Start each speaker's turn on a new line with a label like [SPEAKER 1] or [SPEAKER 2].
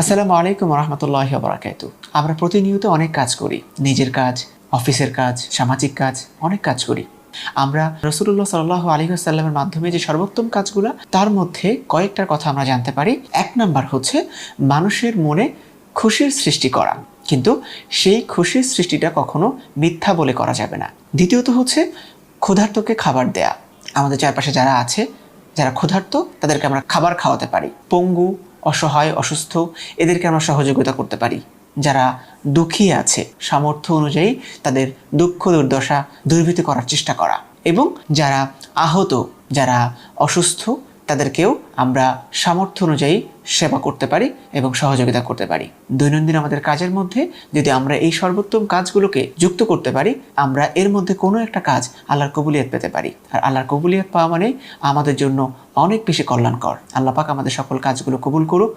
[SPEAKER 1] আসসালামু আলাইকুম রহমতুল্লাহি ওয়া বারাকাতুহু। আমরা প্রতিনিয়ত অনেক কাজ করি, নিজের কাজ, অফিসের কাজ, সামাজিক কাজ, অনেক কাজ করি। আমরা রাসূলুল্লাহ সাল্লাল্লাহু আলাইহি ওয়াসাল্লামের মাধ্যমে যে সর্বোত্তম কাজগুলো, তার মধ্যে কয়েকটার কথা আমরা জানতে পারি। এক নাম্বার হচ্ছে মানুষের মনে খুশির সৃষ্টি করা, কিন্তু সেই খুশির সৃষ্টিটা কখনো মিথ্যা বলে করা যাবে না। দ্বিতীয়ত হচ্ছে ক্ষুধার্তকে খাবার দেয়া। আমাদের চারপাশে যারা আছে, যারা ক্ষুধার্ত, তাদেরকে আমরা খাবার খাওয়াতে পারি। পঙ্গু, অসহায়, অসুস্থ, এদেরকে আমরা সহযোগিতা করতে পারি। যারা দুঃখী আছে, সামর্থ্য অনুযায়ী তাদের দুঃখ দুর্দশা দূরীভূত করার চেষ্টা করা। এবং যারা আহত, যারা অসুস্থ, তাদেরকেও আমরা সামর্থ্য অনুযায়ী সেবা করতে পারি এবং সহযোগিতা করতে পারি। দৈনন্দিন আমাদের কাজের মধ্যে যদি আমরা এই সর্বোত্তম কাজগুলোকে যুক্ত করতে পারি, আমরা এর মধ্যে কোনো একটা কাজ আল্লাহর কবুলিয়ত পেতে পারি। আর আল্লাহর কবুলিয়ত পাওয়া মানে আমাদের জন্য অনেক বেশি কল্যাণকর। আল্লাহ পাক আমাদের সকল কাজগুলো কবুল করুক।